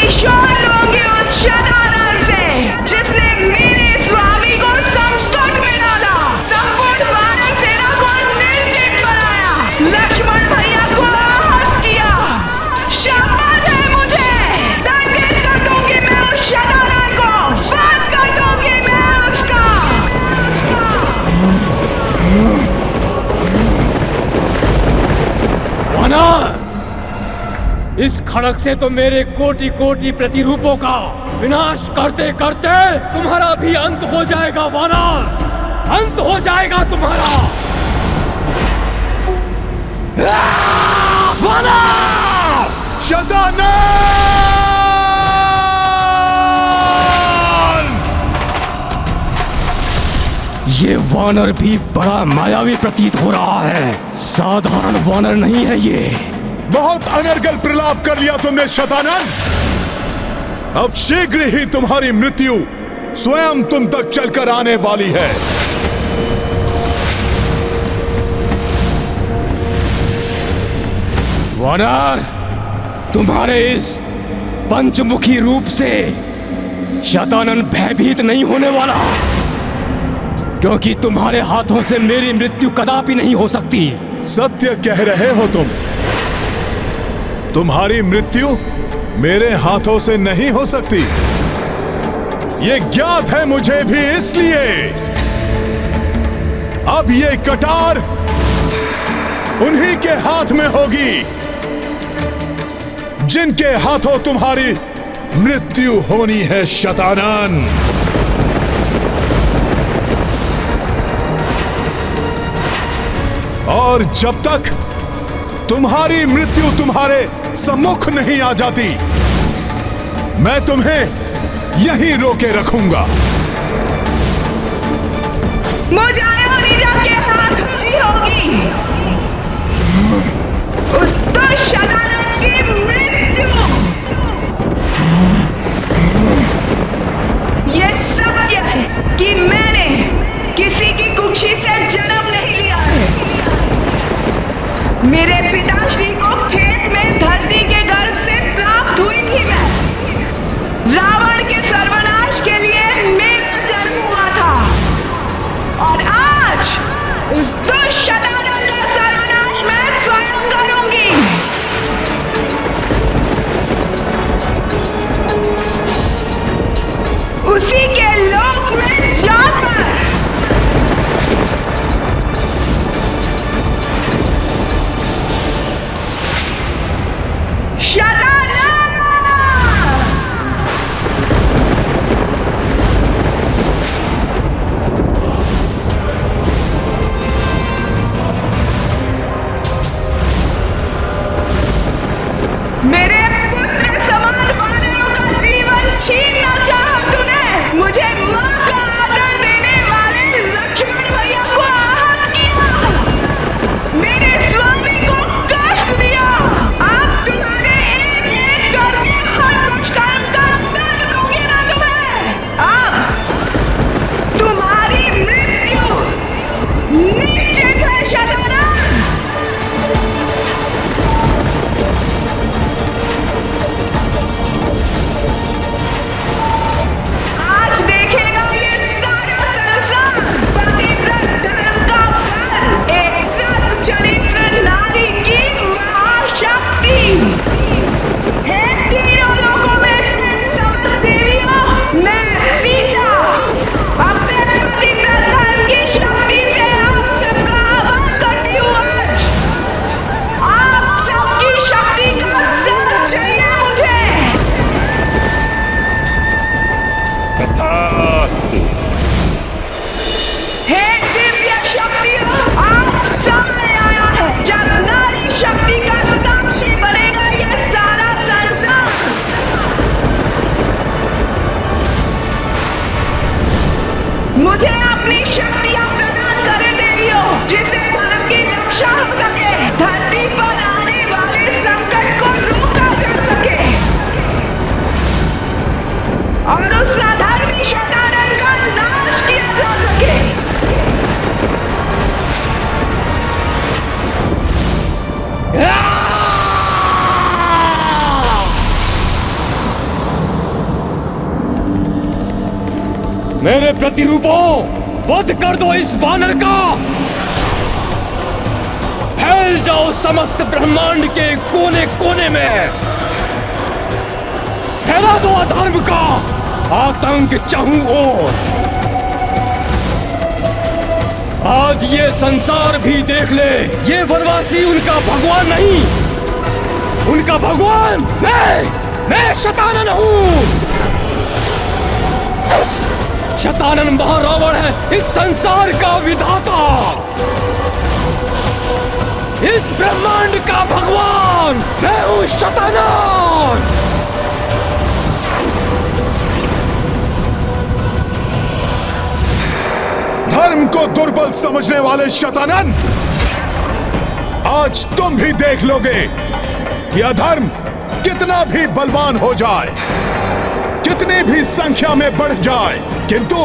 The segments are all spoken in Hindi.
प्रतिशोध लूंगी उस शतानंद से जिसने मेरे स्वामी को संकट में डाला, संपूर्ण वानर सेना को निर्जीव बनाया, लक्ष्मण भैया को आहत किया। शाबाश है मुझे, दंडित कर दूंगी मैं उस शतानंद को, वध कर दूंगी मैं उसका। वानर, इस खड़ग से तो मेरे कोटि कोटि प्रतिरूपों का विनाश करते करते तुम्हारा भी अंत हो जाएगा वानर, अंत हो जाएगा तुम्हारा। वानर! शतानंद! ये वानर भी बड़ा मायावी प्रतीत हो रहा है, साधारण वानर नहीं है ये। बहुत अनर्गल प्रलाप कर लिया तुमने शतानंद। अब शीघ्र ही तुम्हारी मृत्यु स्वयं तुम तक चलकर आने वाली है। वानर, तुम्हारे इस पंचमुखी रूप से शतानंद भयभीत नहीं होने वाला, क्योंकि तुम्हारे हाथों से मेरी मृत्यु कदापि नहीं हो सकती। सत्य कह रहे हो तुम। तुम्हारी मृत्यु मेरे हाथों से नहीं हो सकती, ये ज्ञात है मुझे भी, इसलिए अब ये कटार उन्हीं के हाथ में होगी जिनके हाथों तुम्हारी मृत्यु होनी है शतानंद। और जब तक तुम्हारी मृत्यु तुम्हारे सम्मुख नहीं आ जाती, मैं तुम्हें यहीं रोके रखूंगा। मुझे रीजा के हाथ ही होगी उस दुष्ट शतानंद की मृत्यु। ये सत्य है कि मैंने किसी की कुक्षी से जन्म नहीं लिया है। मेरे पिताश्री को खेत में धरती के गर्भ से प्राप्त हुई थी मैं। रावण के सर्वनाश के लिए मेरा जन्म हुआ था, और आज उस दुष्ट शतानंद का सर्वनाश मैं स्वयं करूंगी। उसी के लोक में जाकर मेरे पुत्र समान वानरों का जीवन छीनना चाहा तूने। मुझे मां का आदर देने वाले लक्ष्मण भैया को आहत किया, मेरे स्वामी को कष्ट दिया। अब तुम्हारे एक एक करके हर दुष्कर्म का दंड दूंगी ना तुम्हें। अब तुम्हारी मृत्यु निश्चित है शतानंद। मेरे प्रतिरूपों, वध कर दो इस वानर का। फैल जाओ समस्त ब्रह्मांड के कोने कोने में। फैला दो अधर्म का आतंक चाहूं ओर। आज ये संसार भी देख ले, ये वनवासी उनका भगवान नहीं, उनका भगवान मैं शतानन हूं। शतानन महारावण है इस संसार का विधाता, इस ब्रह्मांड का भगवान मैं हूं शतानन। धर्म को दुर्बल समझने वाले शतानन, आज तुम भी देख लोगे कि अधर्म कितना भी बलवान हो जाए, कितनी भी संख्या में बढ़ जाए, किंतु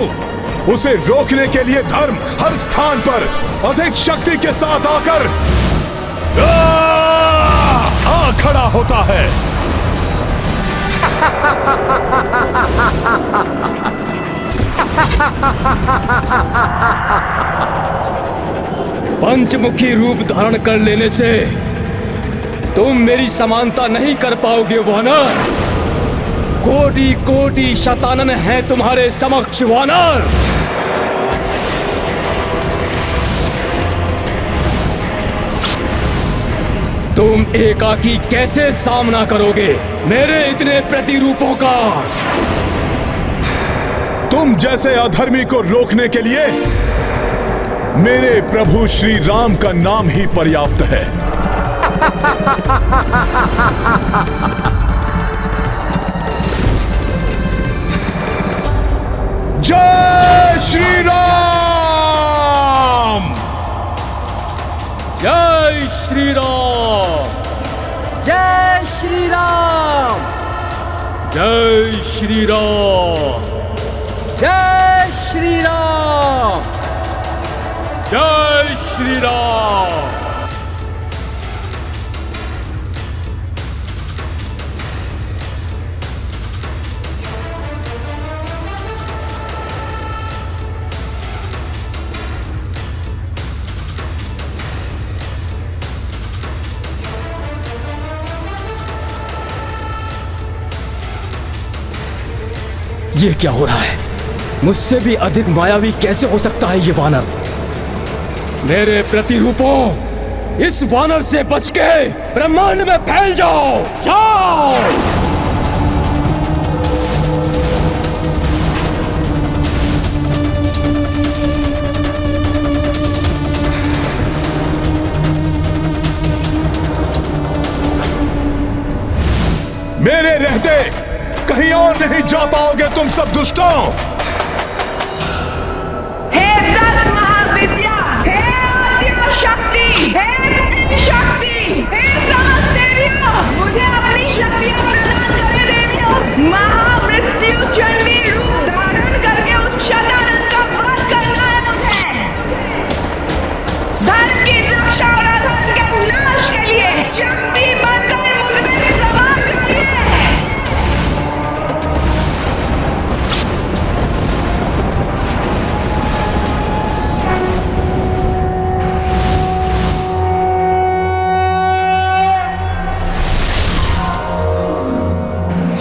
उसे रोकने के लिए धर्म हर स्थान पर अधिक शक्ति के साथ आकर आ खड़ा होता है। पंचमुखी रूप धारण कर लेने से तुम मेरी समानता नहीं कर पाओगे वानर। कोटि कोटि शतानन है तुम्हारे समक्ष वानर। तुम एकाकी कैसे सामना करोगे मेरे इतने प्रतिरूपों का? तुम जैसे अधर्मी को रोकने के लिए मेरे प्रभु श्री राम का नाम ही पर्याप्त है। जय श्री राम! जय श्री राम! जय श्री राम! जय श्री राम! जय श्री राम! जय श्री राम! ये क्या हो रहा है? मुझसे भी अधिक मायावी कैसे हो सकता है ये वानर? मेरे प्रतिरूपों, इस वानर से बच के ब्रह्मांड में फैल जाओ! जाओ! मेरे रहते कहीं और नहीं जा पाओगे तुम सब दुष्टों। हे 10 महाविद्या, हे आद्य शक्ति, हे त्रिशक्ति, हे समस्त देवियों, मुझे अपनी शक्तियां प्रदान करे देवियों। महामृत्यु चंडी रूप धारण करके उस शतानन का वध करना है मुझे। धर्म की रक्षा और अधर्म के विनाश के लिए शक्ति बनकर मुझ में समा जाइए।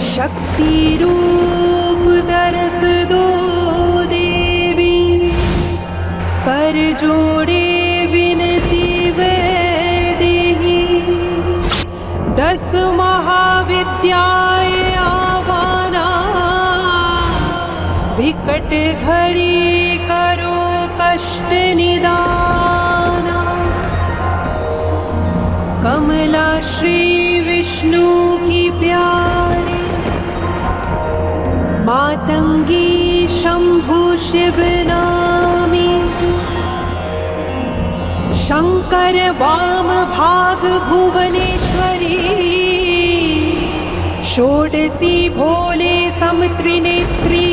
शक्ति रूप दरस दो देवी, कर जोड़े विनती वैदेही। 10 महाविद्याएं आवाना, विकट घड़ी करो कष्ट निदाना। कमला श्री विष्णु की प्यारी, मातंगी शंभु शिव नामी। शंकर वाम भाग भुवनेश्वरी, षोडशी भोले समत्रिनेत्री।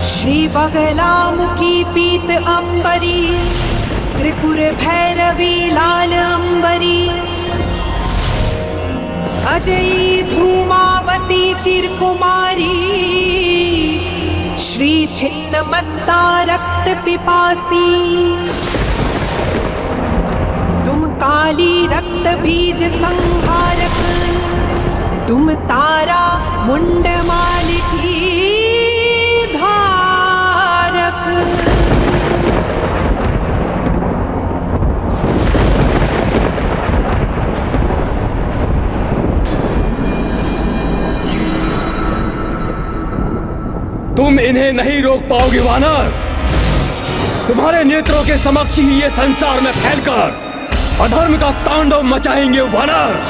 श्री बगलामुखी पीत अंबरी, त्रिपुर भैरवी लाल अंबरी। अजयी धूमावती चिरकुमारी, श्री छिन्नमस्ता रक्त पिपासी, तुम काली रक्त बीज संहारक, तुम तारा मुंड माल की धारक। तुम इन्हें नहीं रोक पाओगे वानर। तुम्हारे नेत्रों के समक्ष ही ये संसार में फैलकर अधर्म का तांडव मचाएंगे वानर।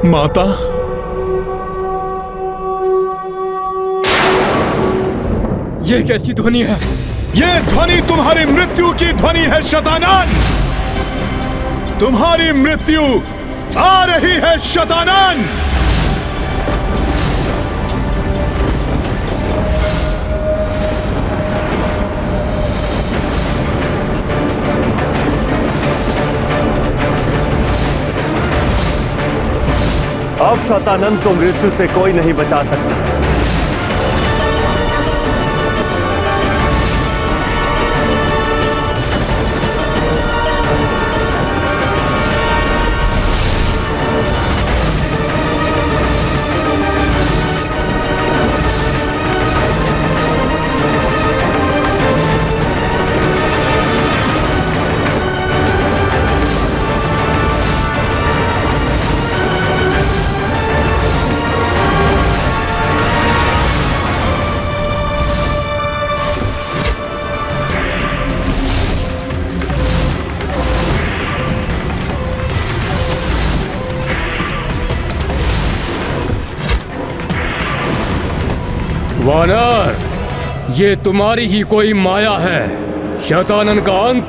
माता, ये कैसी ध्वनि है? ये ध्वनि तुम्हारी मृत्यु की ध्वनि है शतानन। तुम्हारी मृत्यु आ रही है शतानन। अब शतानंद को मृत्यु से कोई नहीं बचा सकता। वानर, ये तुम्हारी ही कोई माया है। शतानन का अंत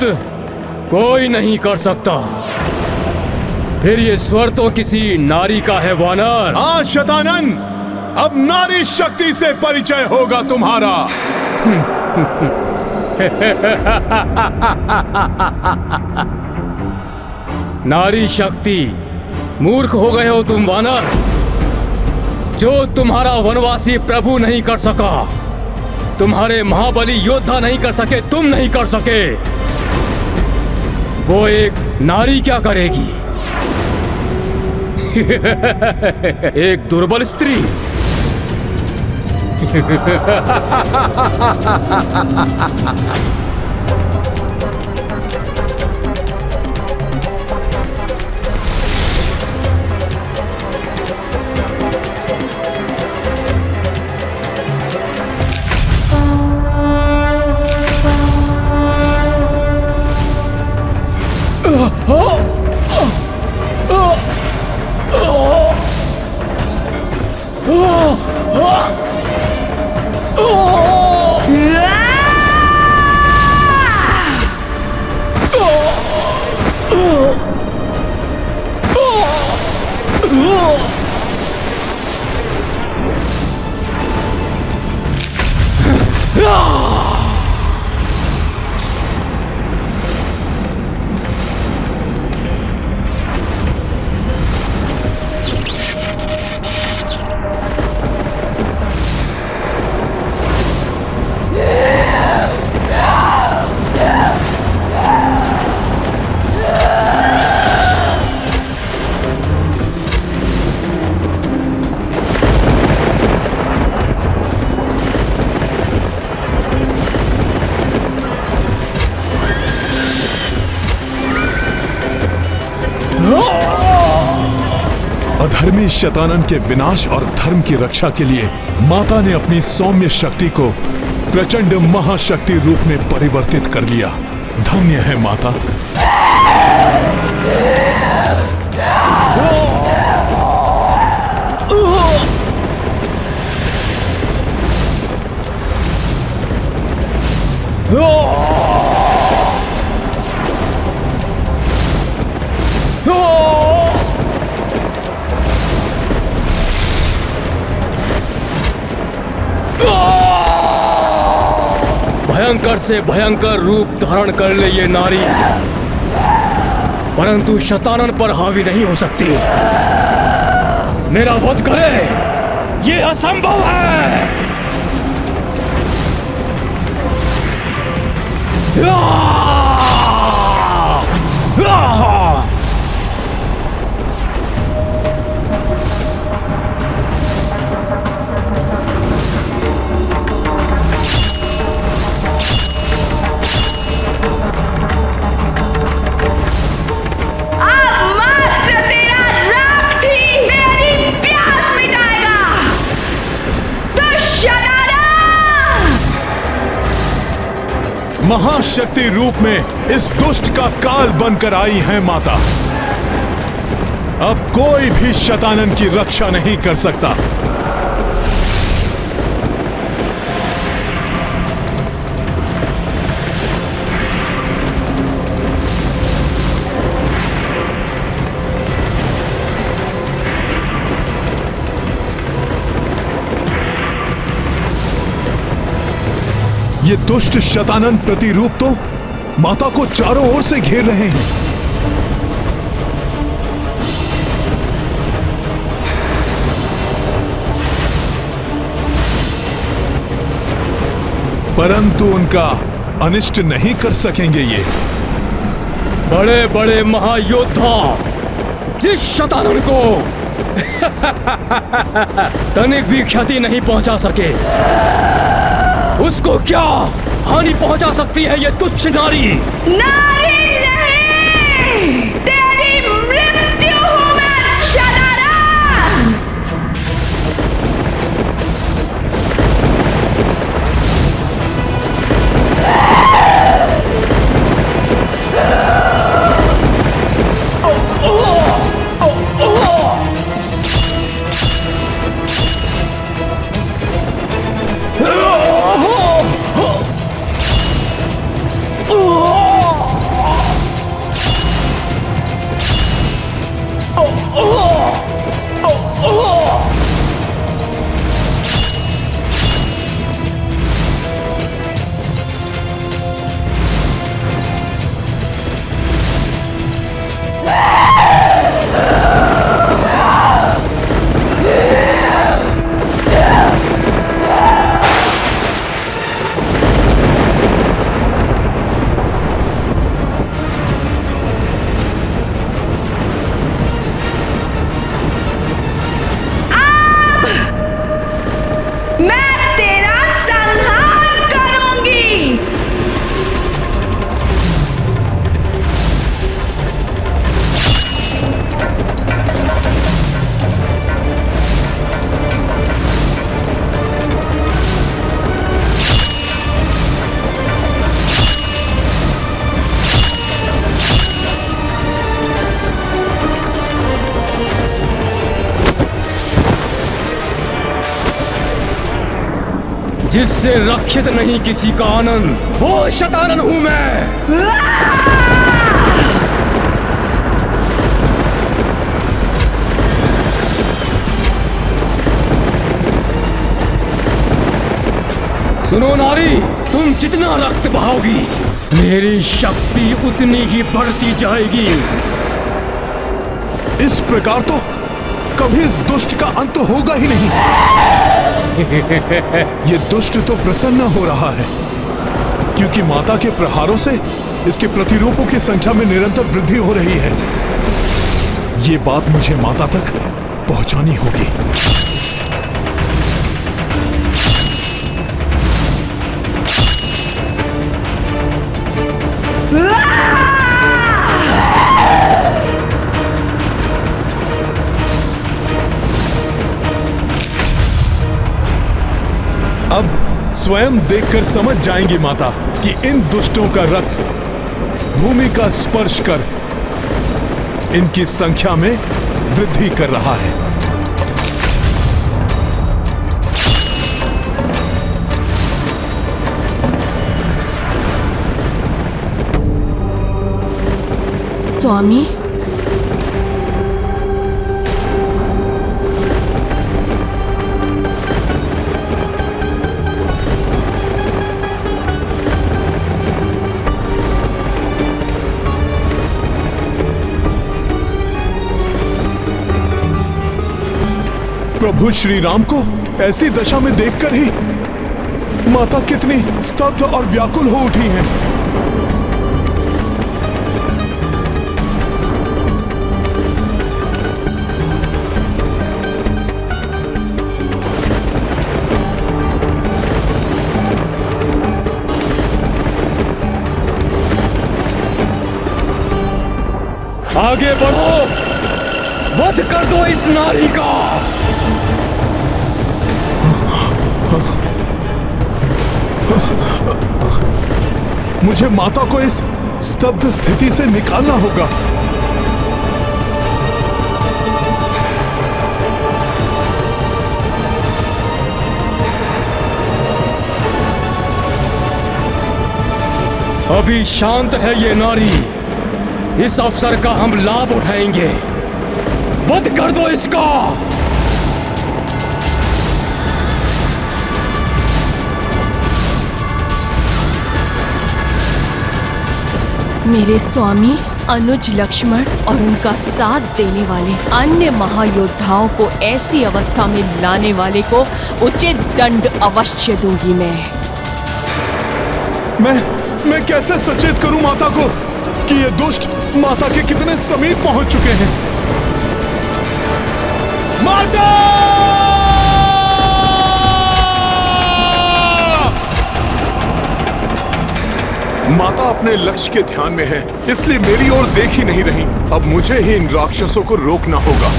कोई नहीं कर सकता। फिर ये स्वर तो किसी नारी का है वानर। हाँ शतानन, अब नारी शक्ति से परिचय होगा तुम्हारा। नारी शक्ति? मूर्ख हो गए हो तुम वानर। जो तुम्हारा वनवासी प्रभु नहीं कर सका, तुम्हारे महाबली योद्धा नहीं कर सके, तुम नहीं कर सके, वो एक नारी क्या करेगी? एक दुर्बल स्त्री। असली शैतानन के विनाश और धर्म की रक्षा के लिए माता ने अपनी सौम्य शक्ति को प्रचंड महाशक्ति रूप में परिवर्तित कर लिया। धन्य है माता। भयंकर से भयंकर रूप धारण कर ले ये नारी, परंतु शैतानन पर हावी नहीं हो सकती। मेरा वध करे, ये असंभव है। महाशक्ति रूप में इस दुष्ट का काल बनकर आई है माता। अब कोई भी शैतानन की रक्षा नहीं कर सकता। ये दुष्ट शैतानन प्रतिरूप तो माता को चारों ओर से घेर रहे हैं। परंतु उनका अनिष्ट नहीं कर सकेंगे ये। बड़े बड़े महायोद्धा जिस शैतानन को तनिक भी क्षति नहीं पहुंचा सके, उसको क्या हानि पहुंचा सकती है ये तुच्छ नारी? नारी नहीं, तेरी मृत्यु हूं मैं शैतान। जिससे रक्षित नहीं किसी का आनंद, वो शैतानन हूं मैं। सुनो नारी, तुम जितना रक्त बहाओगी, मेरी शक्ति उतनी ही बढ़ती जाएगी। इस प्रकार तो कभी इस दुष्ट का अंत होगा ही नहीं। ये दुष्ट तो प्रसन्न हो रहा है, क्योंकि माता के प्रहारों से इसके प्रतिरूपों की संख्या में निरंतर वृद्धि हो रही है। ये बात मुझे माता तक पहुंचानी होगी। अब स्वयं देखकर समझ जाएंगी माता कि इन दुष्टों का रक्त भूमि का स्पर्श कर इनकी संख्या में वृद्धि कर रहा है। स्वामी, प्रभु श्री राम को ऐसी दशा में देखकर ही माता कितनी स्तब्ध और व्याकुल हो उठी हैं। आगे बढ़ो, वध कर दो इस नारी का। मुझे माता को इस स्तब्ध स्थिति से निकालना होगा। अभी शांत है ये नारी, इस अवसर का हम लाभ उठाएंगे। वध कर दो इसका। मेरे स्वामी अनुज लक्ष्मण और उनका साथ देने वाले अन्य महायोद्धाओं को ऐसी अवस्था में लाने वाले को उचित दंड अवश्य दूंगी मैं कैसे सचेत करूं माता को कि ये दुष्ट माता के कितने समीप पहुंच चुके हैं। माता! माता अपने लक्ष्य के ध्यान में है, इसलिए मेरी ओर देख ही नहीं रही। अब मुझे ही इन राक्षसों को रोकना होगा।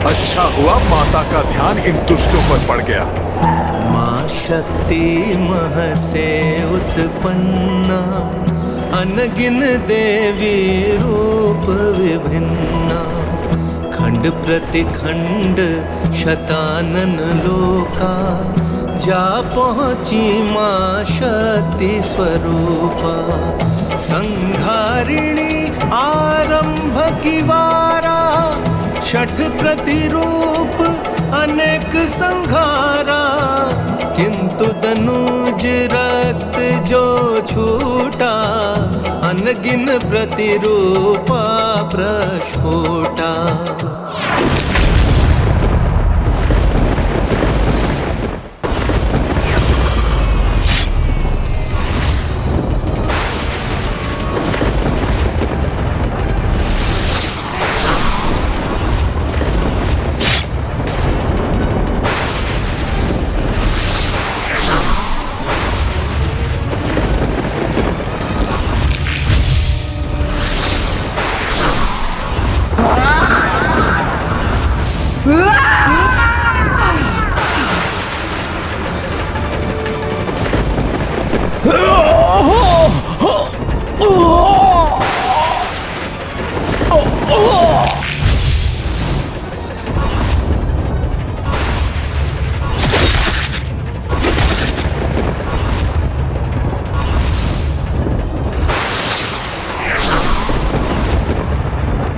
अच्छा हुआ माता का ध्यान इन दुष्टों पर पड़ गया। मां शक्ति मह से उत्पन्ना, अनगिन देवी रूप विभिन्ना, खंड प्रतिखंड शतानन लोका, जा पहुंची मां शक्ति स्वरूपा, संहारिणी आरंभ की वारा, छठ प्रतिरूप अनेक संघारा, किंतु तनुज रक्त जो छूटा, अनगिन प्रतिरूपा प्रस्फुटा।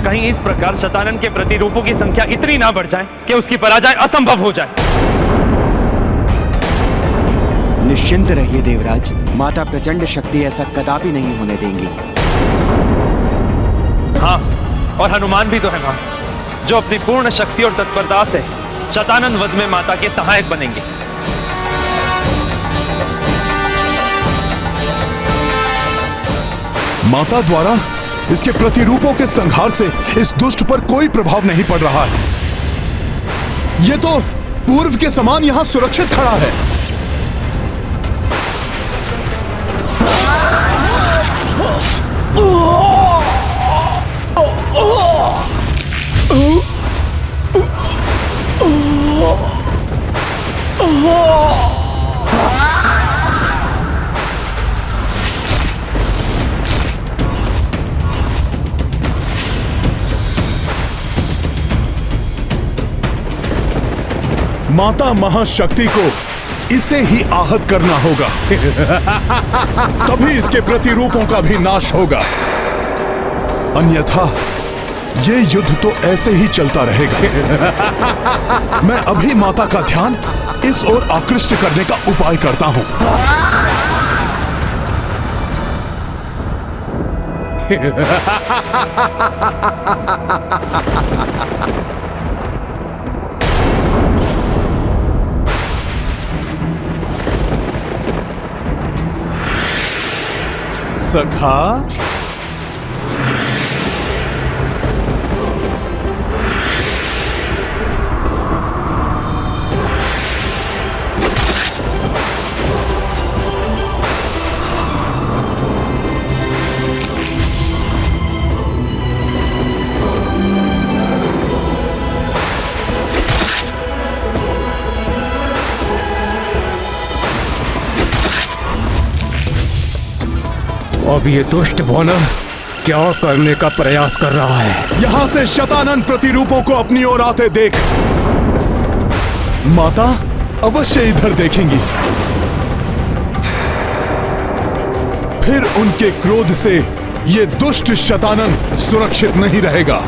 कहीं इस प्रकार शतानन के प्रतिरूपों की संख्या इतनी ना बढ़ जाए कि उसकी पराजय असंभव हो जाए। निश्चिंत रहिए देवराज, माता प्रचंड शक्ति ऐसा कदापि नहीं होने देंगी। हाँ, और हनुमान भी तो है वहां, जो अपनी पूर्ण शक्ति और तत्परता से शतानन वध में माता के सहायक बनेंगे। माता द्वारा इसके प्रतिरूपों के संहार से इस दुष्ट पर कोई प्रभाव नहीं पड़ रहा है। ये तो पूर्व के समान यहां सुरक्षित खड़ा है। माता महाशक्ति को इसे ही आहत करना होगा। तभी इसके प्रतिरूपों का भी नाश होगा, अन्यथा ये युद्ध तो ऐसे ही चलता रहेगा। मैं अभी माता का ध्यान इस ओर आकृष्ट करने का उपाय करता हूं। सखा, अब ये दुष्ट वानर क्या करने का प्रयास कर रहा है? यहां से शतानन प्रतिरूपों को अपनी ओर आते देख। माता अवश्य इधर देखेंगी, फिर उनके क्रोध से ये दुष्ट शतानन सुरक्षित नहीं रहेगा।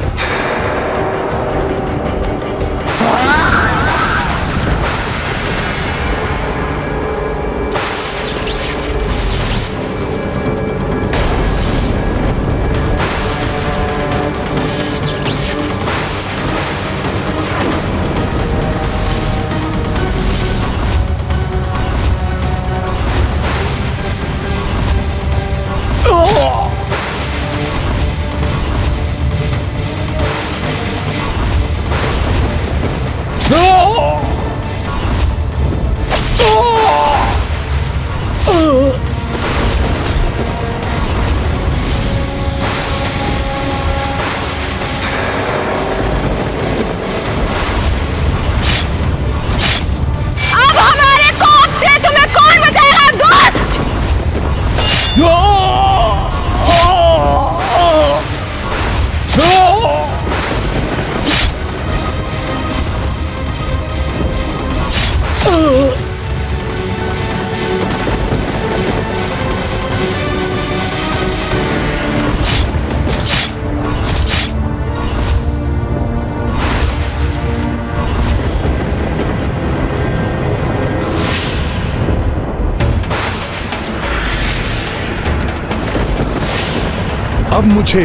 अब मुझे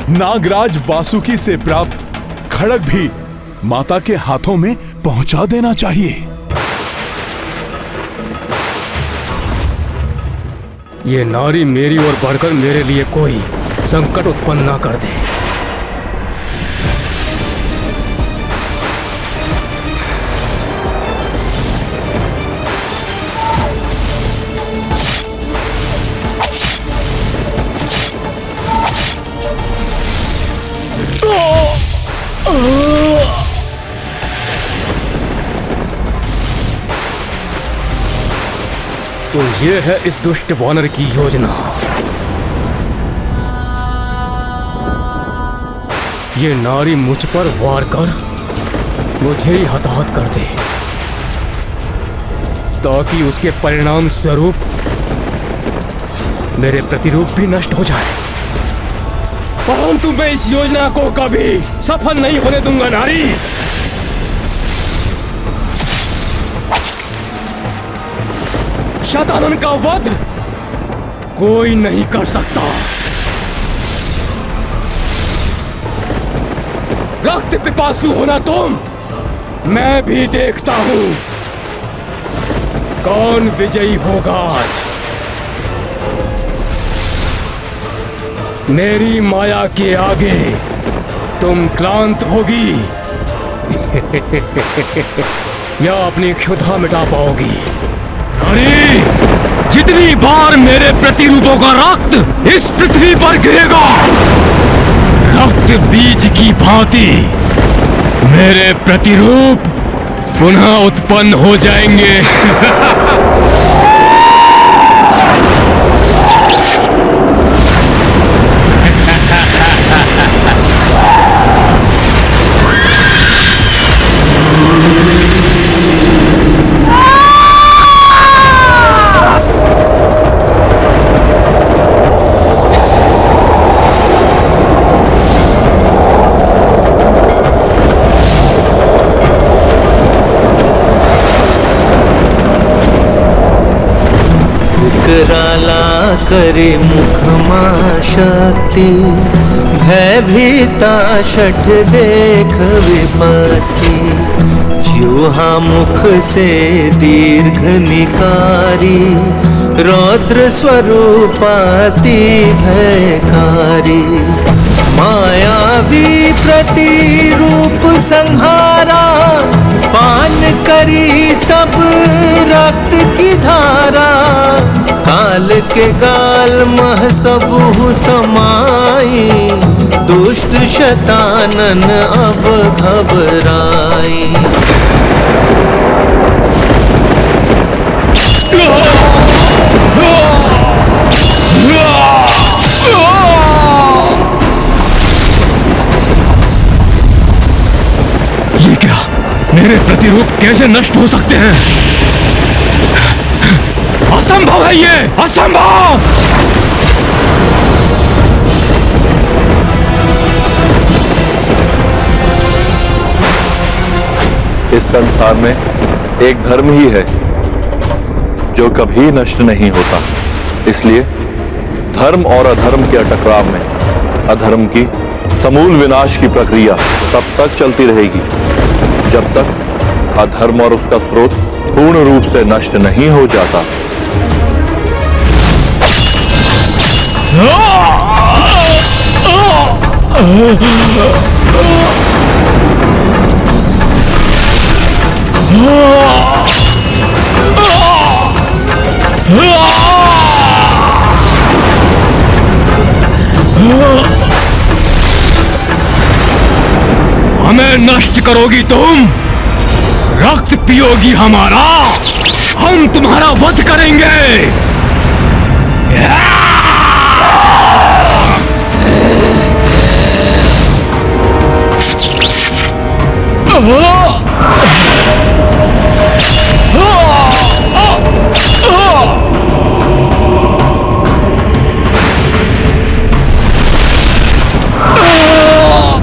नागराज वासुकी से प्राप्त खड़ग भी माता के हाथों में पहुंचा देना चाहिए। ये नारी मेरी ओर बढ़कर मेरे लिए कोई संकट उत्पन्न ना कर दे। तो ये है इस दुष्ट वानर की योजना। ये नारी मुझ पर वार कर मुझे ही हताहत कर दे, ताकि उसके परिणाम स्वरूप मेरे प्रतिरूप भी नष्ट हो जाए। परंतु मैं इस योजना को कभी सफल नहीं होने दूंगा नारी। शतानन का वध कोई नहीं कर सकता। रक्त पिपासु होना तुम, मैं भी देखता हूं कौन विजयी होगा आज। मेरी माया के आगे तुम क्लांत होगी या अपनी क्षुधा मिटा पाओगी। अरे जितनी बार मेरे प्रतिरूपों का रक्त इस पृथ्वी पर गिरेगा, रक्त बीज की भांति मेरे प्रतिरूप पुनः उत्पन्न हो जाएंगे। विकराला करे मुखमा शक्ति, भयभीता शठ देख विपत्ति। ज्योहा मुख से दीर्घ निकारी, रौद्र स्वरूपाति भयकारी। मायावी प्रतिरूप संहारा, पान करी सब रक्त की धारा। काल के गाल मह सबहु समाई, दुष्ट शतानन अब घबराई। ये क्या? मेरे प्रतिरूप कैसे नष्ट हो सकते हैं? असंभव है ये, असंभव! इस संसार में एक धर्म ही है जो कभी नष्ट नहीं होता। इसलिए धर्म और अधर्म के टकराव में अधर्म की समूल विनाश की प्रक्रिया तब तक चलती रहेगी जब तक अधर्म और उसका स्रोत पूर्ण रूप से नष्ट नहीं हो जाता। हमें नष्ट करोगी तुम, रक्त पियोगी हमारा, हम तुम्हारा वध करेंगे।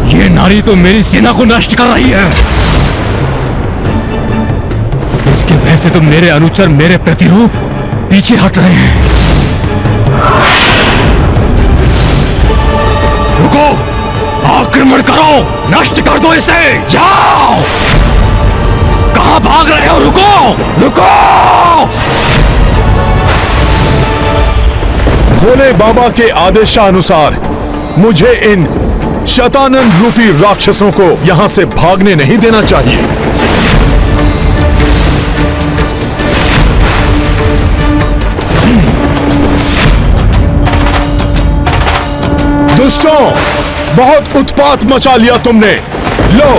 ये नारी तो मेरी सेना को नष्ट कर रही है। इसकी वजह से तो मेरे अनुचर, मेरे प्रतिरूप पीछे हट रहे हैं। रुको, आक्रमण करो, नष्ट कर दो इसे, जाओ! कहां भाग रहे हो? रुको, रुको! भोले बाबा के आदेशानुसार मुझे इन शतानन रूपी राक्षसों को यहां से भागने नहीं देना चाहिए। दुष्टों, बहुत उत्पात मचा लिया तुमने। लो,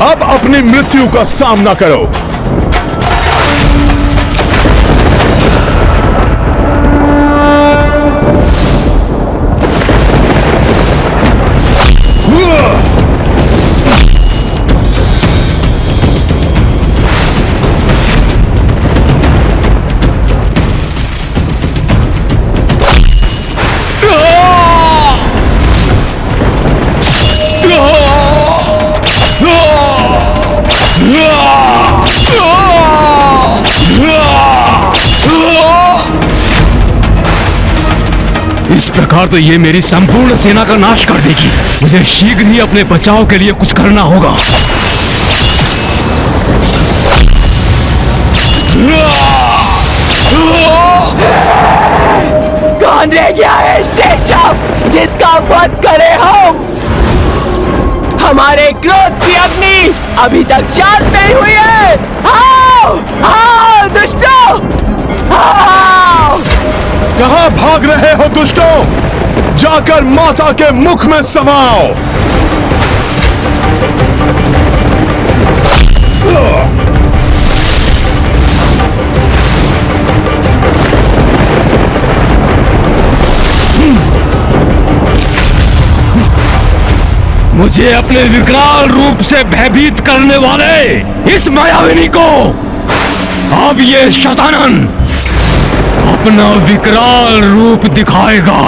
अब अपनी मृत्यु का सामना करो। इस प्रकार तो ये मेरी संपूर्ण सेना का नाश कर देगी। मुझे शीघ्र ही अपने बचाव के लिए कुछ करना होगा। कौन रह गया है शेषव जिसका वध करे हम? हमारे क्रोध की अग्नि अभी तक शांत नहीं हुई है। आओ, आओ दुष्टों, आओ! कहां भाग रहे हो दुष्टों? जाकर माता के मुख में समाओ। मुझे अपने विकराल रूप से भयभीत करने वाले इस मायाविनी को अब ये शतानन अपना विकराल रूप दिखाएगा।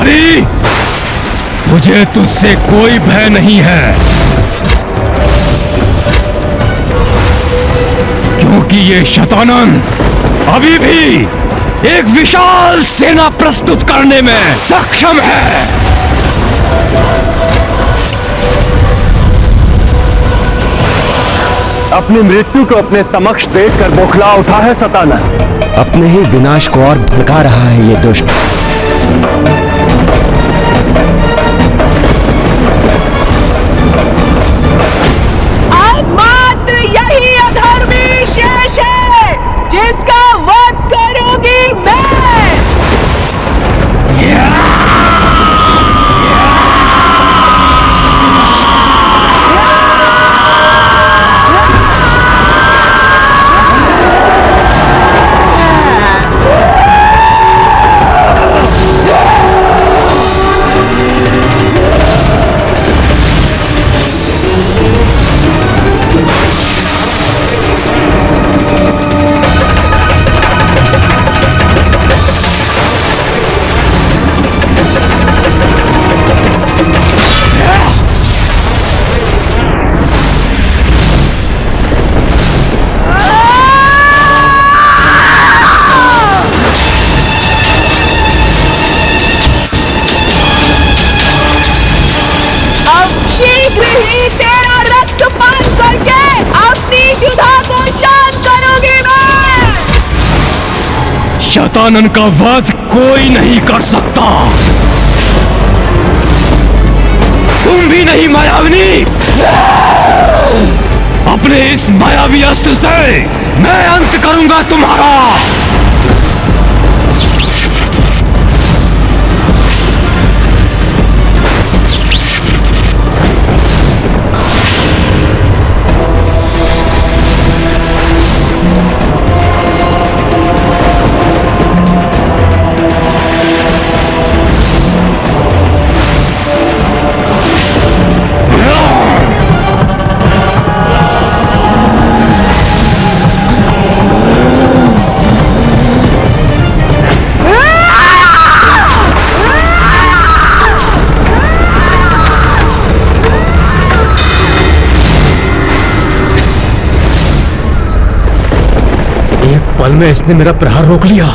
तुम्हारी, मुझे तुझसे कोई भय नहीं है, क्योंकि ये शतानन अभी भी एक विशाल सेना प्रस्तुत करने में सक्षम है। अपनी मृत्यु को अपने समक्ष देखकर बौखला उठा है शतानन। अपने ही विनाश को और भड़का रहा है ये दुष्ट। अब मात्र यही अधर्मी शेष है जिसका वध करूंगी मैं। शतानन का वध कोई नहीं कर सकता, तुम भी नहीं मायाविनी। अपने इस मायावी अस्त्र से मैं अंत करूंगा तुम्हारा। पल में इसने मेरा प्रहार रोक लिया।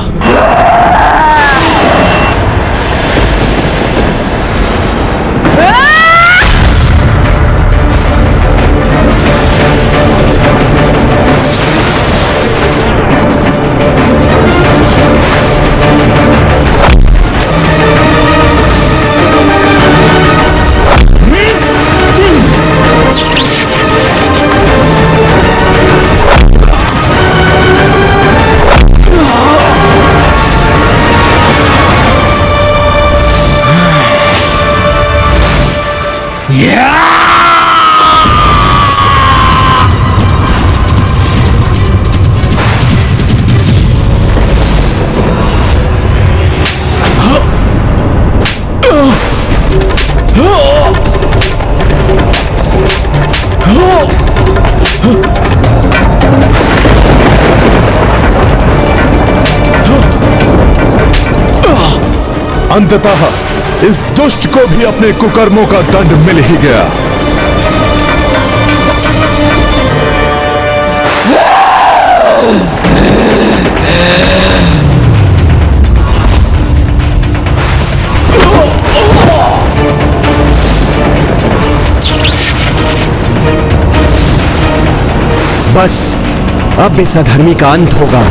अंततः इस दुष्ट को भी अपने कुकर्मों का दंड मिल ही गया। बस अब इस अधर्मी का अंत होगा।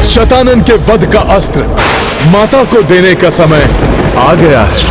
शतानन के वध का अस्त्र माता को देने का समय आ गया है।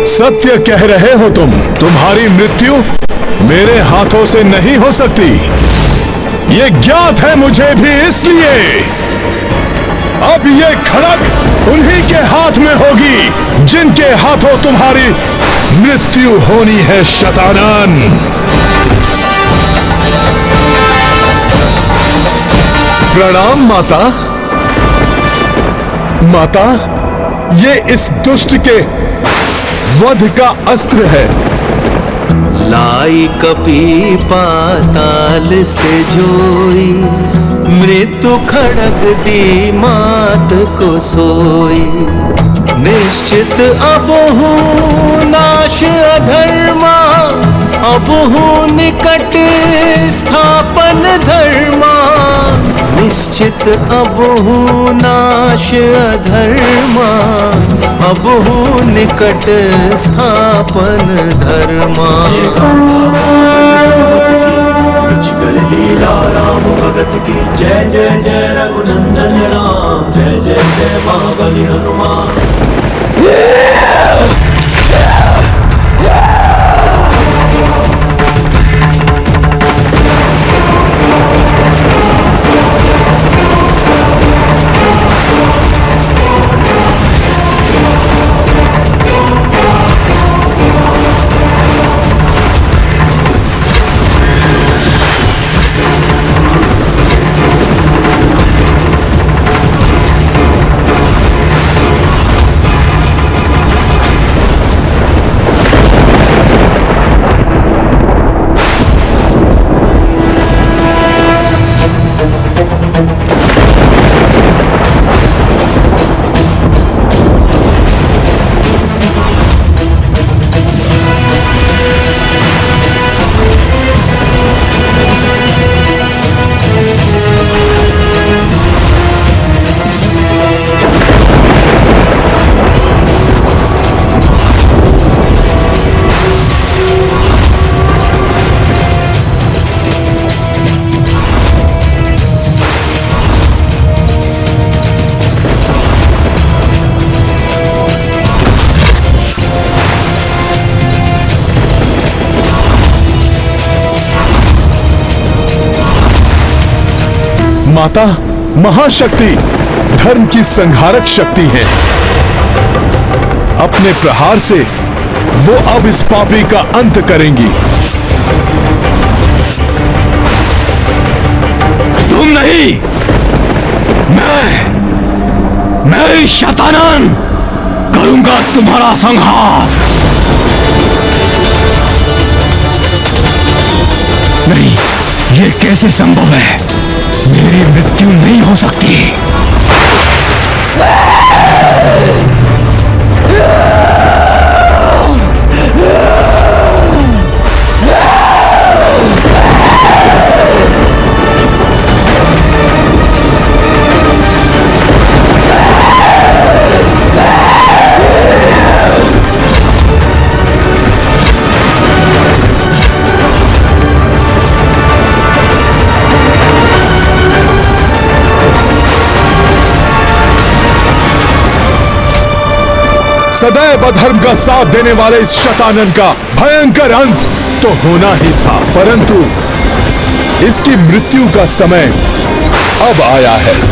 सत्य कह रहे हो तुम। तुम्हारी मृत्यु मेरे हाथों से नहीं हो सकती। ये ज्ञात है मुझे भी, इसलिए अब ये खड़ग उन्हीं के हाथ में होगी जिनके हाथों तुम्हारी मृत्यु होनी है, शतानन। प्रणाम माता। माता, ये इस दुष्ट के वध का अस्त्र है। लाई कपी पाताल से जोई, मृत्यु खड़ग दी मात को सोई। निश्चित अब हूँ नाश अधर्मा, अब हूँ निकट स्थापन धर्मा। निश्चित अब हूँ नाश अधर्मा, अब हूँ निकट स्थापन धर्मा। लीला राम भगत की जय जय जय रघुनंदन राम, जय जय जय महाबली हनुमान। माता महाशक्ति धर्म की संहारक शक्ति है। अपने प्रहार से वो अब इस पापी का अंत करेंगी। तुम नहीं, मैं शतानन करूंगा तुम्हारा संहार। नहीं, ये कैसे संभव है? मेरी मृत्यु नहीं हो सकती। सदैव अधर्म का साथ देने वाले इस शतानन का भयंकर अंत तो होना ही था, परंतु इसकी मृत्यु का समय अब आया है।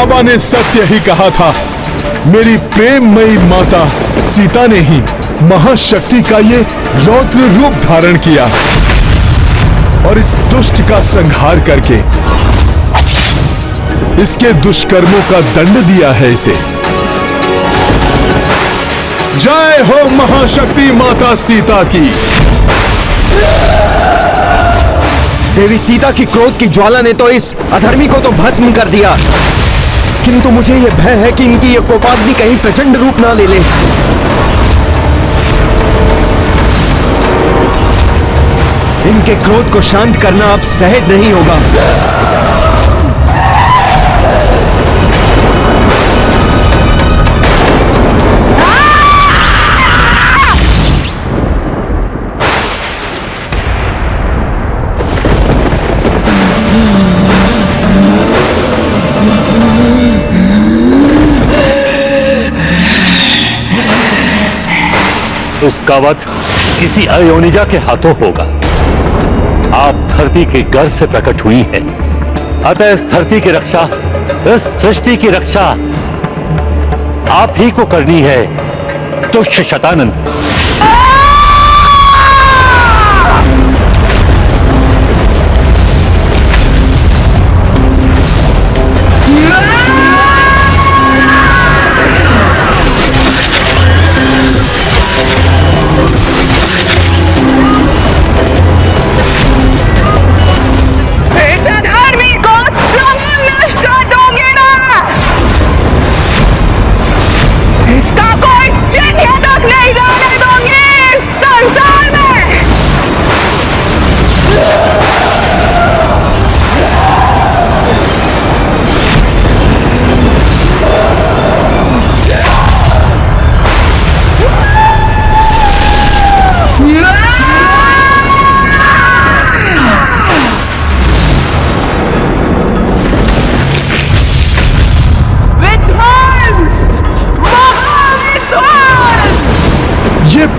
बाबा ने सत्य ही कहा था। मेरी प्रेममयी माता सीता ने ही महाशक्ति का ये रौद्र रूप धारण किया और इस दुष्ट का संहार करके इसके दुष्कर्मों का दंड दिया है इसे। जय हो महाशक्ति माता सीता की। देवी सीता की क्रोध की ज्वाला ने तो इस अधर्मी को तो भस्म कर दिया, किंतु मुझे यह भय है कि इनकी यह कोपाग्नि कहीं प्रचंड रूप ना ले ले। इनके क्रोध को शांत करना अब सहज नहीं होगा। उसका वध किसी अयोनिजा के हाथों होगा। आप धरती के गर्भ से प्रकट हुई हैं, अतः इस धरती की रक्षा, इस सृष्टि की रक्षा आप ही को करनी है, दुष्ट शतानन।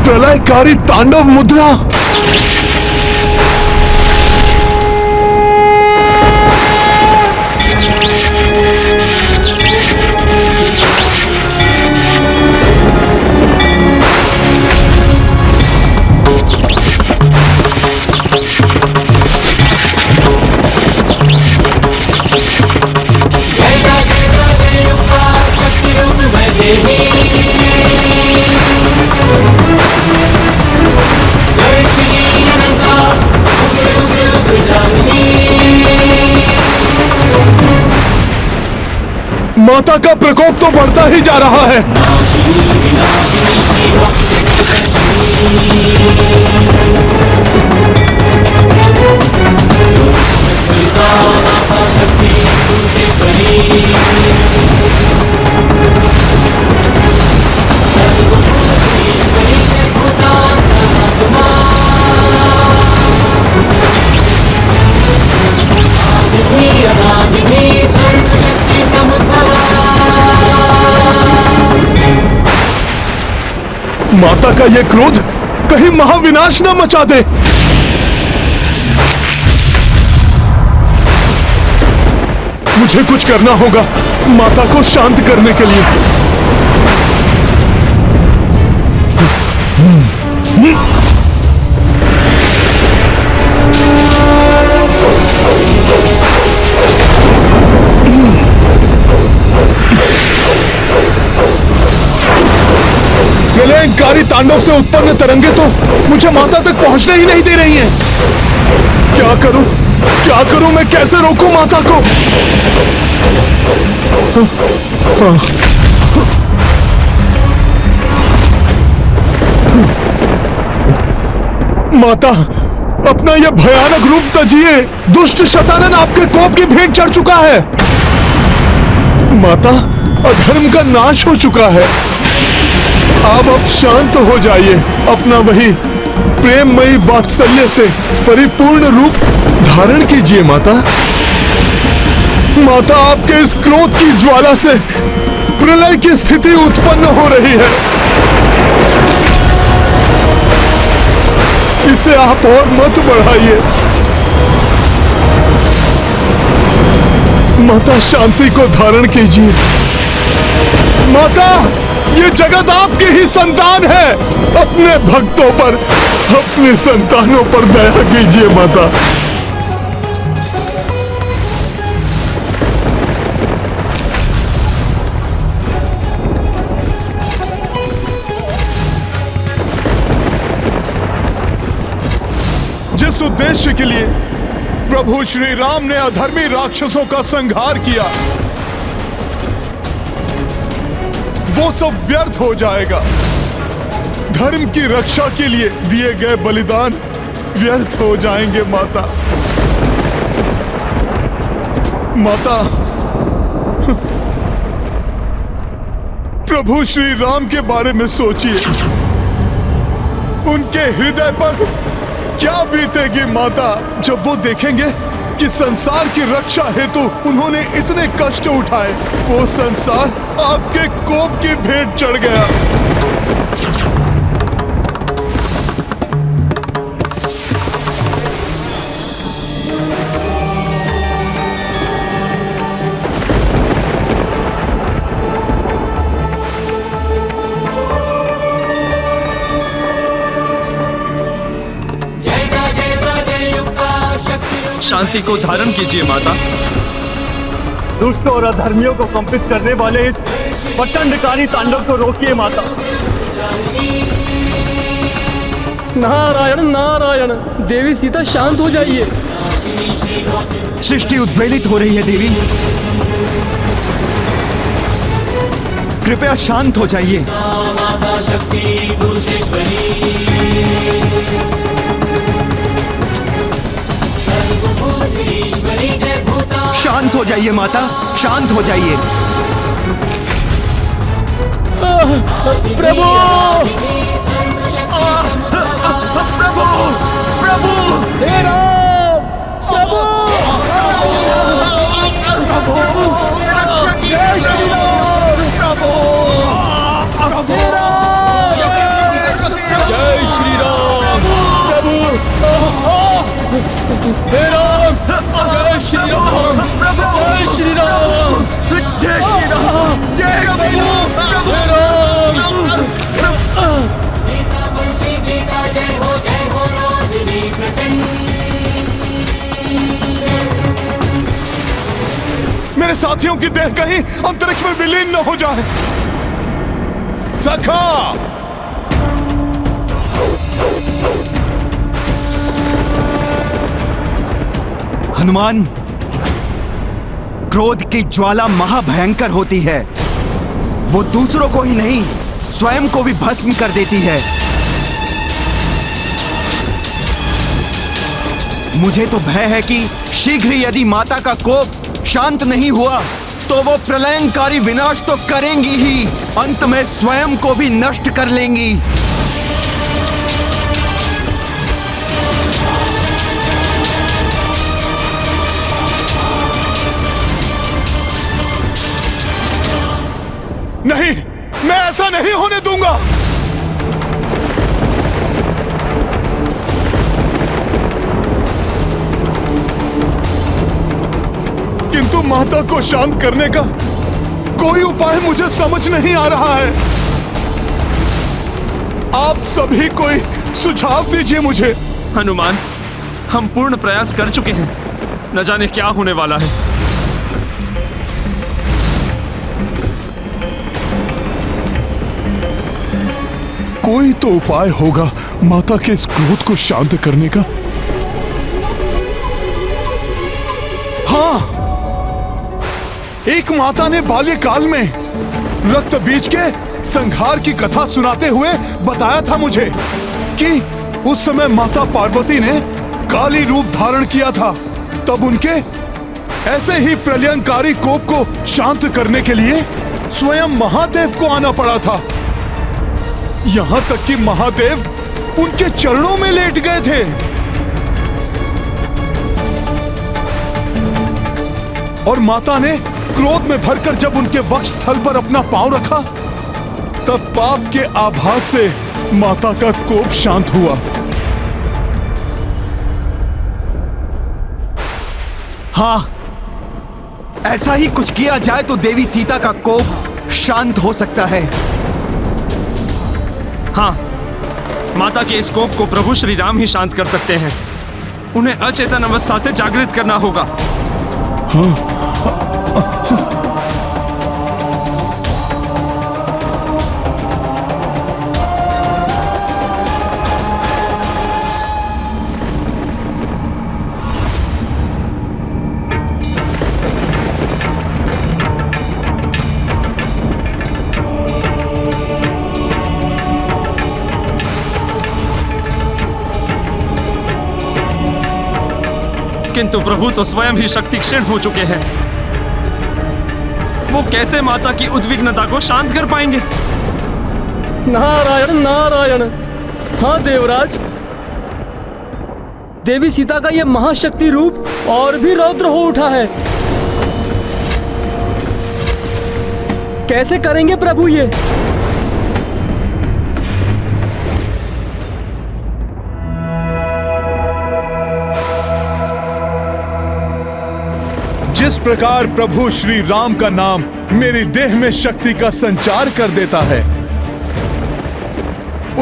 प्रलयकारी तांडव मुद्रा। माता का प्रकोप तो बढ़ता ही जा रहा है। माता का यह क्रोध कहीं महाविनाश न मचा दे। मुझे कुछ करना होगा माता को शांत करने के लिए। प्रलयकारी तांडव से उत्पन्न तरंगे तो मुझे माता तक पहुंचने ही नहीं दे रही हैं। क्या करूं मैं कैसे रोकूं माता को? माता, अपना यह भयानक रूप तजिए। दुष्ट शतानन आपके कोप की भेंट चढ़ चुका है। माता, अधर्म का नाश हो चुका है। आप अब शांत हो जाइए। अपना वही प्रेममयी वात्सल्य से परिपूर्ण रूप धारण कीजिए माता। माता, आपके इस क्रोध की ज्वाला से प्रलय की स्थिति उत्पन्न हो रही है। इसे आप और मत बढ़ाइए। माता शांति को धारण कीजिए। माता, ये जगत आपकी ही संतान है। अपने भक्तों पर, अपने संतानों पर दया कीजिए माता। जिस उद्देश्य के लिए प्रभु श्री राम ने अधर्मी राक्षसों का संहार किया, वो सब व्यर्थ हो जाएगा। धर्म की रक्षा के लिए दिए गए बलिदान व्यर्थ हो जाएंगे माता। माता, प्रभु श्री राम के बारे में सोचिए। उनके हृदय पर क्या बीतेगी माता, जब वो देखेंगे कि संसार की रक्षा हेतु उन्होंने इतने कष्ट उठाए, वो संसार आपके कोप की भेंट चढ़ गया। शांति को धारण कीजिए माता। दुष्ट और अधर्मियों को कंपित करने वाले इस प्रचंडकारी तांडव को रोकिए माता। नारायण नारायण, देवी सीता शांत हो जाइए। सृष्टि उद्वेलित हो रही है देवी, कृपया शांत हो जाइए। शांत हो जाइए माता, शांत हो जाइए। प्रभु प्रभु प्रभु हे राम, प्रभु जय श्री राम, प्रभु जय श्री राम। प्रभु हे राम, जय श्री राम, जय श्री राम, जय श्री राम, जय श्री राम, हे राम। मेरे साथियों की देह कहीं अंतरिक्ष में विलीन न हो जाए। सखा, हनुमान, क्रोध की ज्वाला महाभयंकर होती है। वो दूसरों को ही नहीं, स्वयं को भी भस्म कर देती है। मुझे तो भय है कि शीघ्र यदि माता का कोप शांत नहीं हुआ तो वो प्रलयंकारी विनाश तो करेंगी ही, अंत में स्वयं को भी नष्ट कर लेंगी। नहीं, मैं ऐसा नहीं होने दूंगा। किंतु माता को शांत करने का कोई उपाय मुझे समझ नहीं आ रहा है। आप सभी कोई सुझाव दीजिए मुझे। हनुमान, हम पूर्ण प्रयास कर चुके हैं, न जाने क्या होने वाला है। कोई तो उपाय होगा माता के इस क्रोध को शांत करने का। हाँ, एक माता ने बाल्यकाल में रक्त बीज के संहार की कथा सुनाते हुए बताया था मुझे कि उस समय माता पार्वती ने काली रूप धारण किया था। तब उनके ऐसे ही प्रलयंकारी कोप को शांत करने के लिए स्वयं महादेव को आना पड़ा था। यहां तक कि महादेव उनके चरणों में लेट गए थे। और माता ने क्रोध में भरकर जब उनके वक्षस्थल पर अपना पांव रखा, तब पाप के आभास से माता का कोप शांत हुआ। हाँ, ऐसा ही कुछ किया जाए तो देवी सीता का कोप शांत हो सकता है। हाँ, माता के इस कोप को प्रभु श्री राम ही शांत कर सकते हैं। उन्हें अचेतन अवस्था से जागृत करना होगा। किंतु प्रभु तो स्वयं ही शक्ति क्षीण हो चुके हैं। वो कैसे माता की उद्विग्नता को शांत कर पाएंगे? नारायण नारायण। हाँ देवराज, देवी सीता का यह महाशक्ति रूप और भी रौद्र हो उठा है। कैसे करेंगे प्रभु ये? जिस प्रकार प्रभु श्री राम का नाम मेरी देह में शक्ति का संचार कर देता है,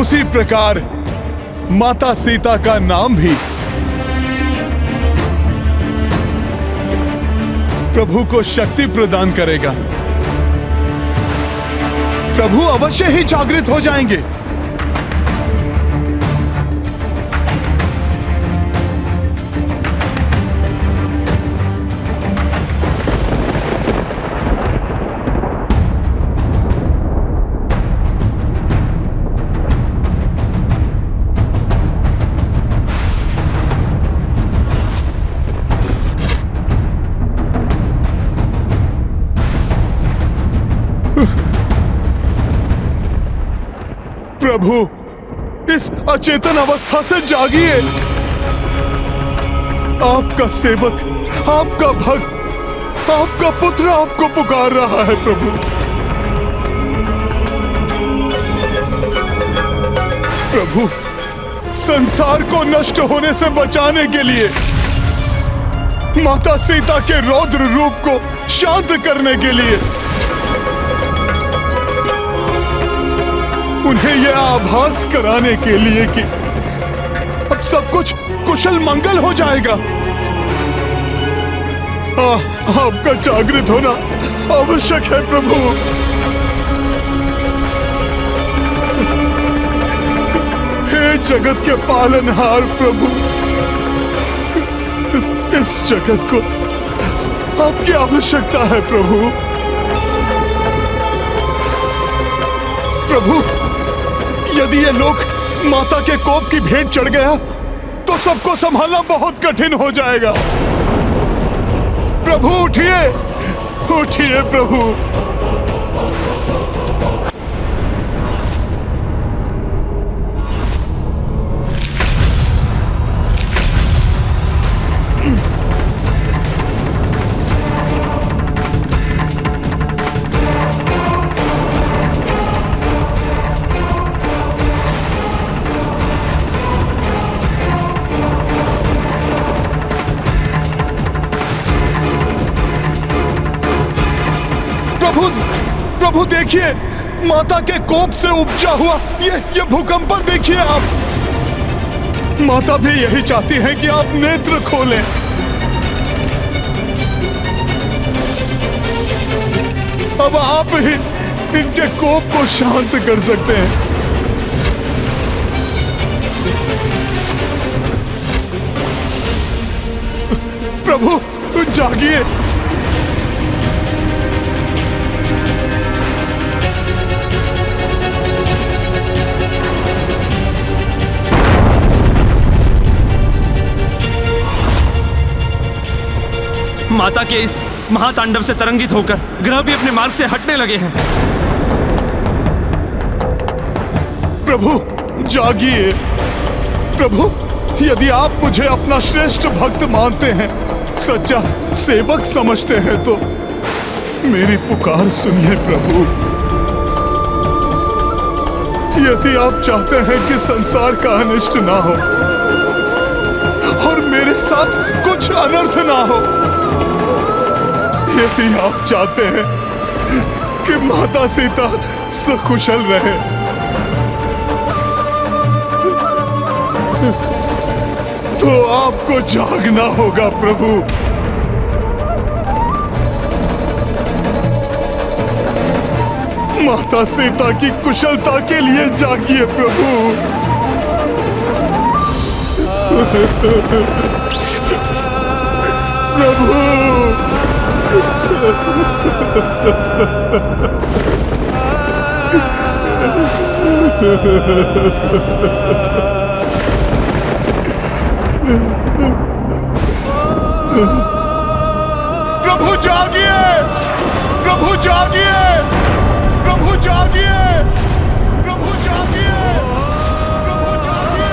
उसी प्रकार माता सीता का नाम भी प्रभु को शक्ति प्रदान करेगा। प्रभु अवश्य ही जागृत हो जाएंगे। प्रभु, इस अचेतन अवस्था से जागिए। आपका सेवक, आपका भक्त, आपका पुत्र आपको पुकार रहा है प्रभु। प्रभु, संसार को नष्ट होने से बचाने के लिए, माता सीता के रौद्र रूप को शांत करने के लिए उन्हें यह आभास कराने के लिए कि अब सब कुछ कुशल मंगल हो जाएगा। आपका जागृत होना आवश्यक है प्रभु। हे जगत के पालनहार प्रभु, इस जगत को आपकी आवश्यकता है प्रभु। प्रभु, यदि ये लोक माता के कोप की भेंट चढ़ गया तो सबको संभालना बहुत कठिन हो जाएगा। प्रभु उठिए, उठिए प्रभु। प्रभु देखिए, माता के कोप से उपजा हुआ ये भूकंप देखिए आप। माता भी यही चाहती है कि आप नेत्र खोलें। अब आप ही इनके कोप को शांत कर सकते हैं। प्रभु जागिए। माता के इस महातांडव से तरंगित होकर ग्रह भी अपने मार्ग से हटने लगे हैं। प्रभु जागिए। प्रभु, यदि आप मुझे अपना श्रेष्ठ भक्त मानते हैं, सच्चा सेवक समझते हैं, तो मेरी पुकार सुनिए प्रभु। यदि आप चाहते हैं कि संसार का अनिष्ट ना हो और मेरे साथ कुछ अनर्थ ना हो, यदि आप चाहते हैं कि माता सीता सकुशल रहे, तो आपको जागना होगा प्रभु। माता सीता की कुशलता के लिए जागिए प्रभु। प्रभु प्रभु जागिए, प्रभु जागिए, प्रभु जागिए, प्रभु जागिए, प्रभु जागिए।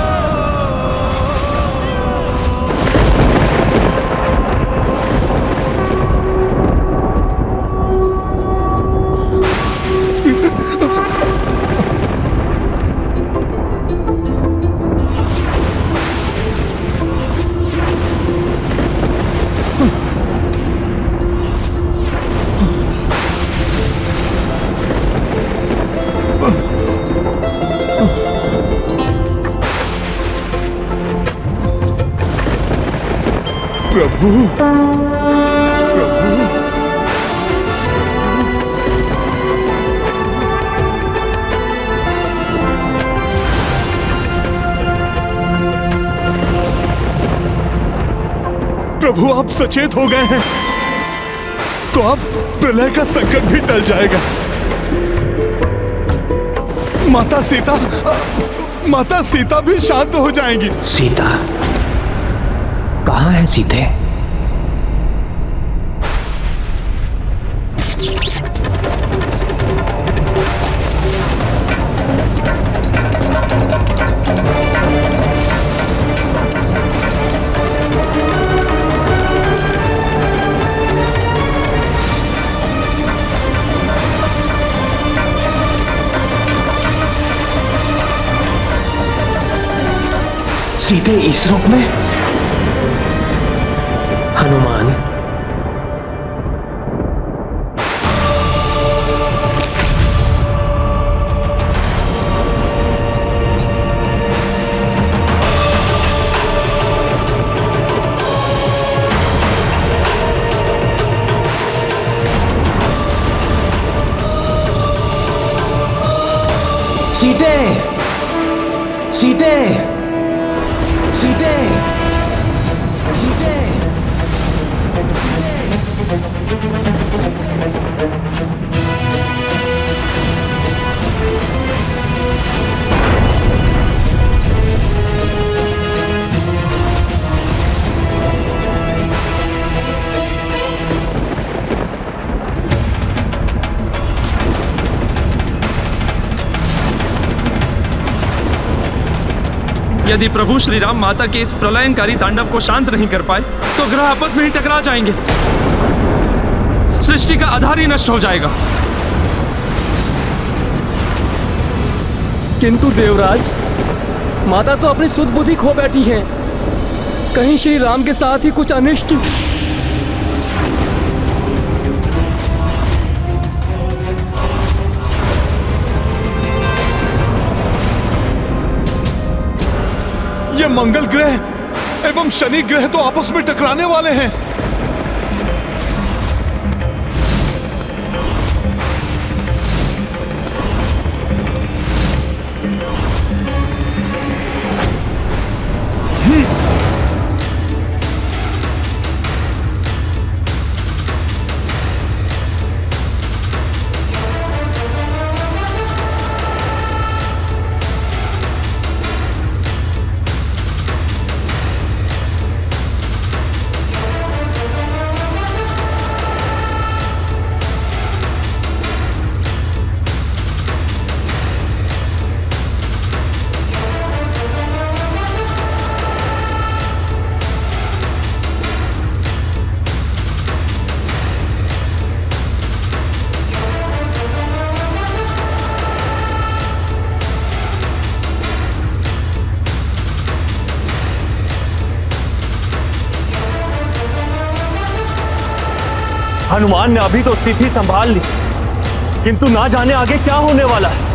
प्रभु प्रभु प्रभु आप सचेत हो गए हैं तो अब प्रलय का संकट भी टल जाएगा। माता सीता भी शांत हो जाएंगी। सीता कहाँ है सीते? सीते इस रूप में? हनुमान, सीते, सीते, सीते, सीते। यदि प्रभु श्री राम माता के इस प्रलयंकारी तांडव को शांत नहीं कर पाए तो ग्रह आपस में ही टकरा जाएंगे, सृष्टि का आधार ही नष्ट हो जाएगा। किंतु देवराज, माता तो अपनी सुध बुद्धि खो बैठी है, कहीं श्री राम के साथ ही कुछ अनिष्ट। ये मंगल ग्रह एवं शनि ग्रह तो आपस में टकराने वाले हैं। हनुमान ने अभी तो स्थिति संभाल ली, किंतु ना जाने आगे क्या होने वाला है।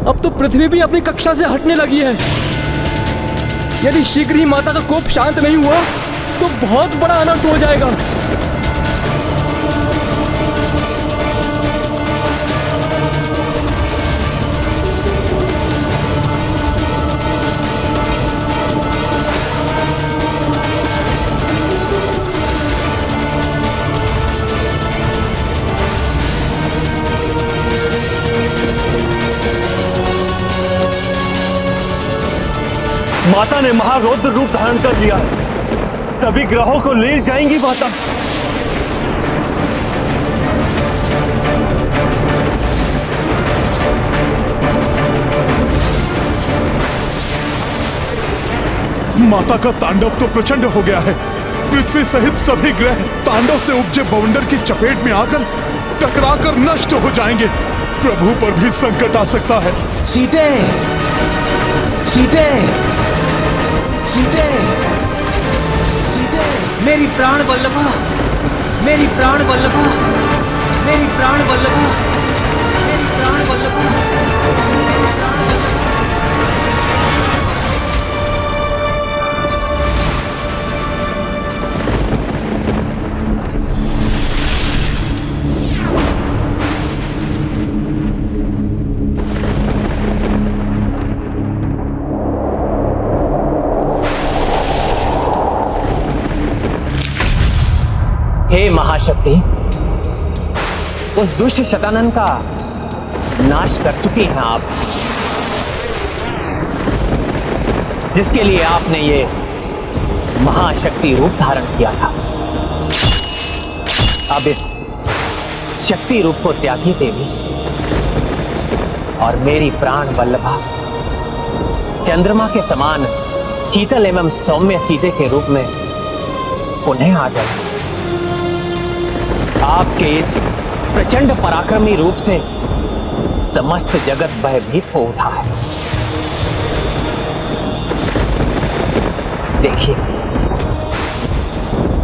अब तो पृथ्वी भी अपनी कक्षा से हटने लगी है। यदि शीघ्र ही माता का कोप शांत नहीं हुआ तो बहुत बड़ा अनर्थ हो जाएगा। माता ने महारौद्र रूप धारण कर लिया है। सभी ग्रहों को ले जाएंगी माता। माता का तांडव तो प्रचंड हो गया है। पृथ्वी सहित सभी ग्रह तांडव से उपजे बवंडर की चपेट में आकर टकराकर नष्ट हो जाएंगे। प्रभु पर भी संकट आ सकता है। सीते, सीते, सीते, सीते, मेरी प्राण वल्लभा, मेरी प्राण वल्लभा, मेरी प्राण वल्लभा, मेरी प्राण वल्लभा, मेरी प्राण वल्लभा। हे महाशक्ति, उस दुष्ट शतानन का नाश कर चुकी हैं आप, जिसके लिए आपने ये महाशक्ति रूप धारण किया था। अब इस शक्ति रूप को त्यागी देवी और मेरी प्राण वल्लभा चंद्रमा के समान शीतल एवं सौम्य सीते के रूप में पुनः आ जाए। आपके इस प्रचंड पराक्रमी रूप से समस्त जगत भयभीत हो उठा है। देखिए,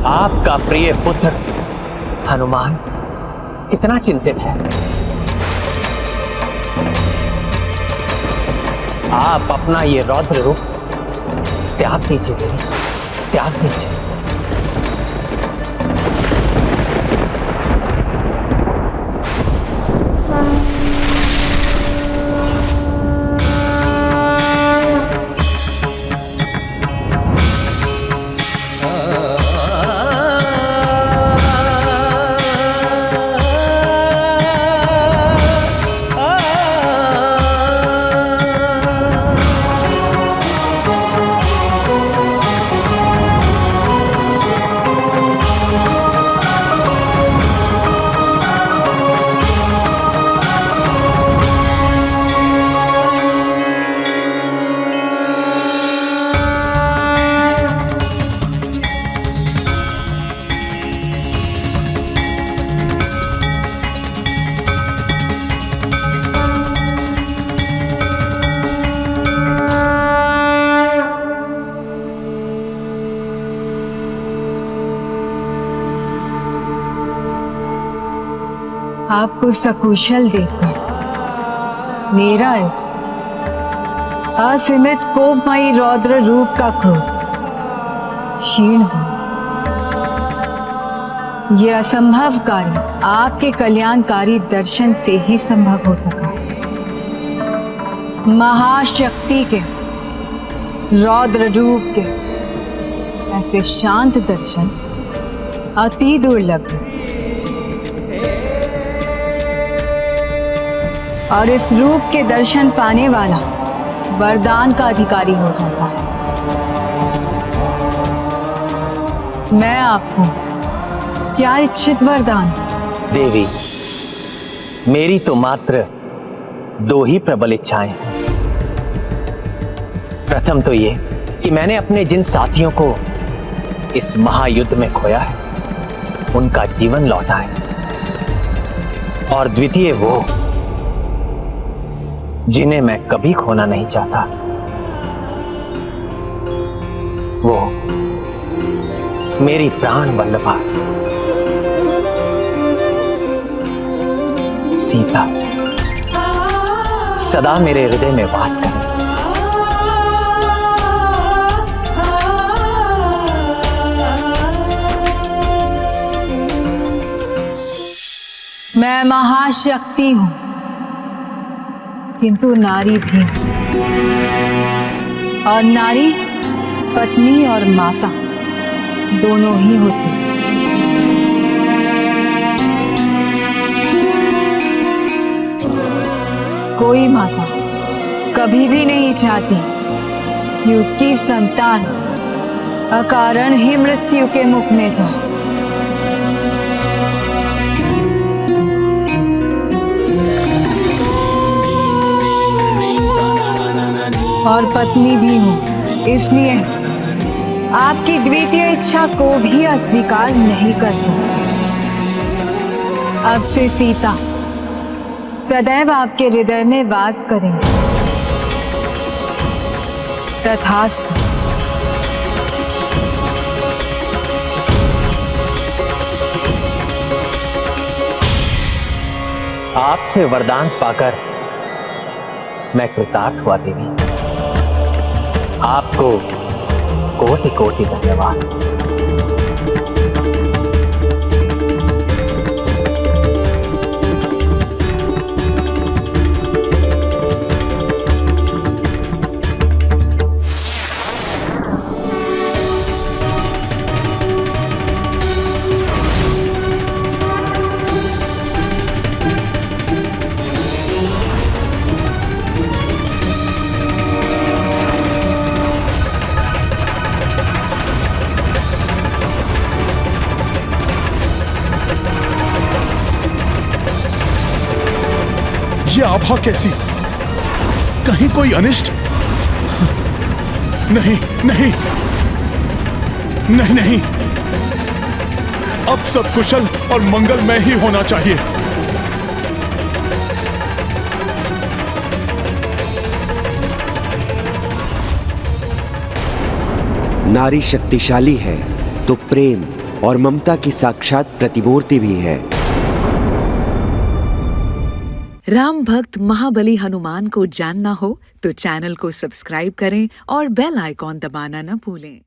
आपका प्रिय पुत्र हनुमान कितना चिंतित है। आप अपना ये रौद्र रूप त्याग दीजिए देवी, त्याग दीजिए। आपको सकुशल देखकर मेरा इस असीमित कोपमयी रौद्र रूप का क्रोध क्षीण हो। यह असंभव कार्य आपके कल्याणकारी दर्शन से ही संभव हो सका है। महाशक्ति के रौद्र रूप के ऐसे शांत दर्शन अति दुर्लभ है। और इस रूप के दर्शन पाने वाला वरदान का अधिकारी हो जाता है। मैं आपको क्या इच्छित वरदान? देवी, मेरी तो मात्र दो ही प्रबल इच्छाएं हैं। प्रथम तो ये कि मैंने अपने जिन साथियों को इस महायुद्ध में खोया है उनका जीवन लौटा है, और द्वितीय वो जिन्हें मैं कभी खोना नहीं चाहता, वो मेरी प्राण वल्लभा सीता सदा मेरे हृदय में वास करे। मैं महाशक्ति हूं, किंतु नारी भी हूं, और नारी पत्नी और माता दोनों ही होती। कोई माता कभी भी नहीं चाहती कि उसकी संतान अकारण ही मृत्यु के मुख में जाए। और पत्नी भी हूं, इसलिए आपकी द्वितीय इच्छा को भी अस्वीकार नहीं कर सकती। अब से सीता सदैव आपके हृदय में वास करेंगे। तथास्तु। आपसे वरदान पाकर मैं कृतार्थ हुआ देवी। आपको कोटि कोटि धन्यवाद। ये आभा कैसी? कहीं कोई अनिष्ट? नहीं नहीं नहीं नहीं, अब सब कुशल और मंगलमय ही होना चाहिए। नारी शक्तिशाली है तो प्रेम और ममता की साक्षात प्रतिमूर्ति भी है। राम भक्त महाबली हनुमान को जानना हो तो चैनल को सब्सक्राइब करें और बेल आइकॉन दबाना न भूलें।